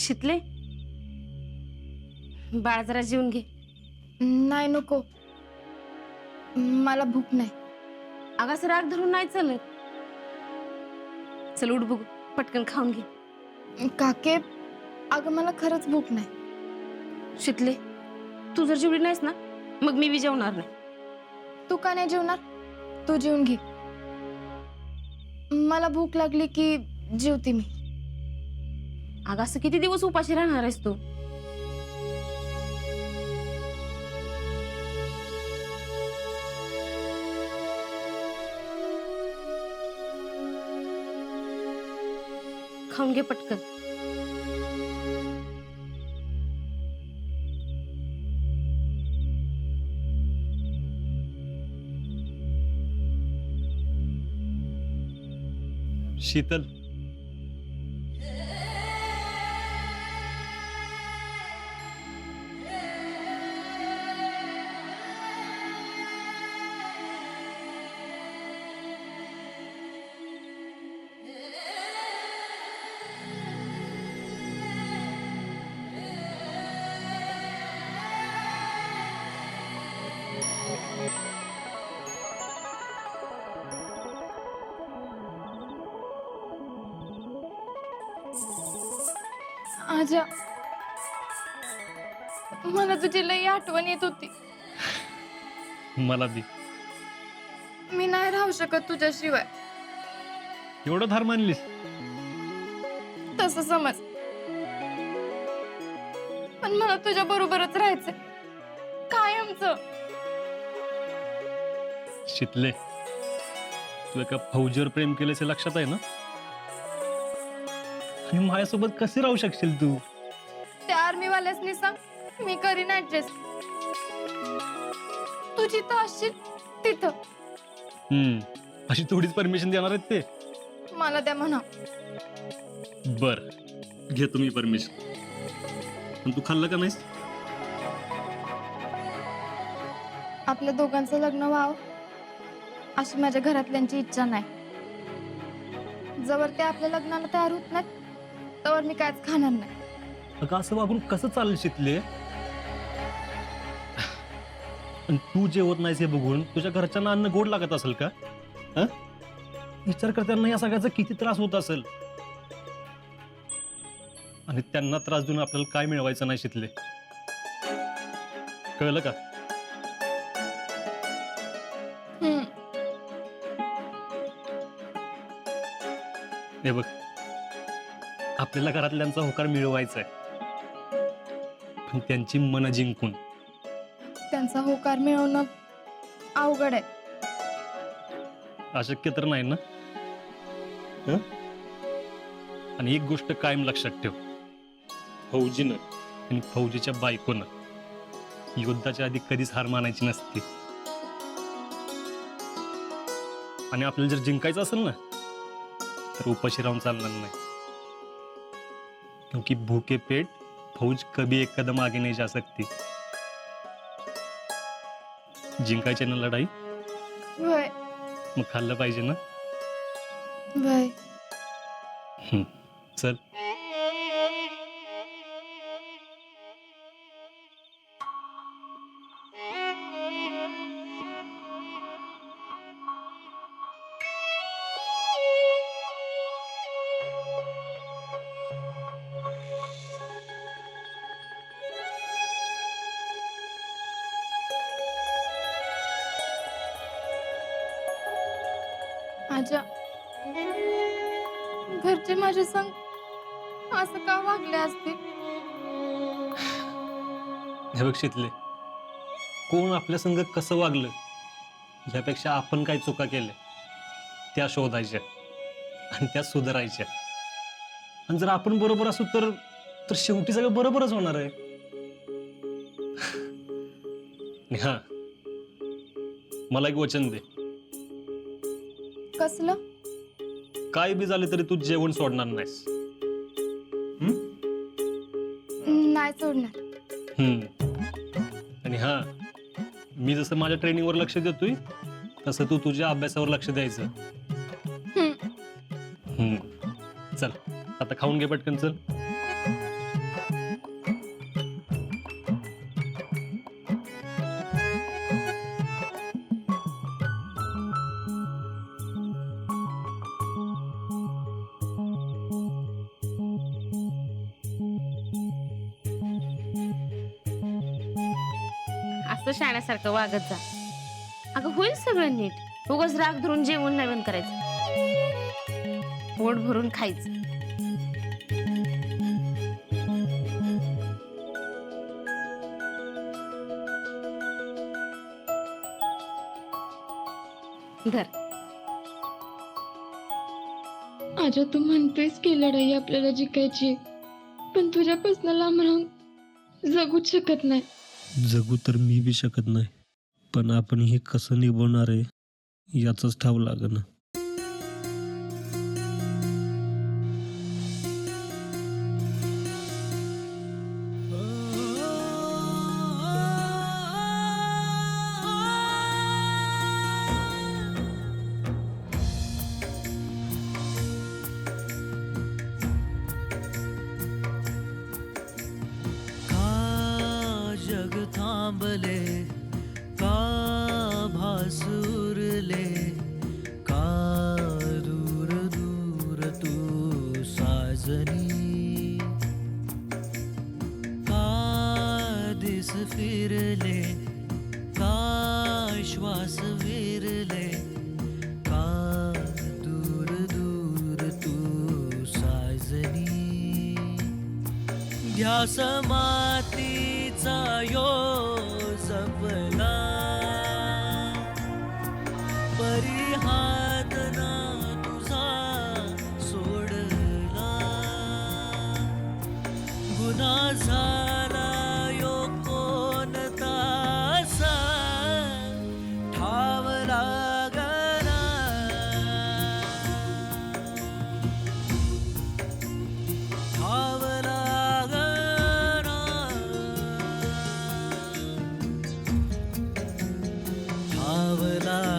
शितले, बाळ जरा जेवून घे. नाही नको, मला भूक नाही. अगं असं राग धरून नाही चालत. चल उठ बघू, पटकन खाऊन घे. काके, अगं मला खरंच भूक नाही. शितले, तू जर जेवली नाहीस ना मग मी बी जेवणार नाही. तू का नाही जेवणार? तू जेवून घे. मला भूक लागली की जेवते मी. अगं असं किती दिवस उपाशी राहणार आहेस तू? खाऊन घे पटकन. शीतल, आजा, मला तुझी लई आठवण येत होती. मला बी. मी नाही राहू शकत तुझ्याशिवाय. एवढं धार मानलीस? तसं समज, पण मला तुझ्या बरोबरच राहायचंय कायमचं. शितले, तू एका फौजीवर प्रेम केल्याचे लक्षात आहे ना? आणि माझ्यासोबत कसे राहू शकशील तू? त्या आर्मीवाल्यासनी सांग, मी करीन ऍडजस्ट. तू जिथं असशील तिथं. अशी थोडीच परमिशन देणार आहेत ते? मला द्या म्हणा. बर, घे तुम्ही परमिशन. पण तू खाल्लं का नाहीस? आपल्या दोघांचं लग्न व्हावं अशी माझ्या घरातल्यांची इच्छा नाही. जवळ ते आपल्या लग्नाला तयार होत नाहीत तवर मी कायच खाणार नाही. अगं असं वागून कसं चालेल शितले? आणि तू जेवत नाहीस हे बघून तुझ्या घरच्यांना अन्न गोड लागत असेल का? हं? विचार कर, त्यांना या सगळ्याचा किती त्रास होत असेल. आणि त्यांना त्रास देऊन आपल्याला काय मिळवायचं नाही शितले, कळलं का? हम्म. हे बघ, आपल्याला घरातल्यांचा होकार मिळवायचा आहे, पण त्यांची मन जिंकून. त्यांचा होकार मिळवणं अवघड आहे. अशक्य तर नाही ना? हं? आणि एक गोष्ट कायम लक्षात ठेव, फौजीनं आणि फौजीच्या बायकोनं युद्धाच्या आधी कधीच हार मानायची नसते. आणि आपल्याला जर जिंकायचं असेल ना तर उपाशी राहून चालणार नाही, क्योंकि भूखे पेट फौज कभी एक कदम आगे नहीं जा सकती. जिंकायची ना लढाई, वय मग खाल्लं पाहिजे ना. वय. चल. आजा, घरचे माझ्या संग असं का वागले असतील? हे बघ शितले, कोण आपल्या संग कसं वागलं यापेक्षा आपण काय चुका केल्या त्या शोधायच्या आणि त्या सुधारायच्या. आणि जर आपण बरोबर असू तर तर शेवटी सगळं बरोबरच होणार आहे. हा, मला एक वचन दे, कसलं? काय बी झाले तरी तू जेवण सोडणार नाहीस. नाही सोडणार. आणि हा, मी जसं माझ्या ट्रेनिंगवर लक्ष देतोय तसं तू तुझ्या अभ्यासावर लक्ष द्यायचं. चल, आता खाऊन घे पटकन. चल. मस्त शाण्यासारखं वागत जा. अगं होईल सगळं नीट. उगाच राग धरून जेवण नाही बंद करायचं. पोट भरून खायचं. धर. आजा तू म्हणतेस की लढाई आपल्याला जिंकायची, पण तुझ्यापासून लांब राहून जगूच शकत नाही. जगू तर मी बी शकत नाही, पण आपण हे कसं निभवणार आहे याचंच ठाव लागणं. जग थांबले का भासुरले का दूर दूर तू साजनी का दिस फिरले का श्वास विरले का दूर दूर तू साजनी ध्यास मातीचा यो जपला परिहात ना तुझा सोडला गुन्हा झाला यो कोणता असा ठाव लागला ठाव ठाव लागला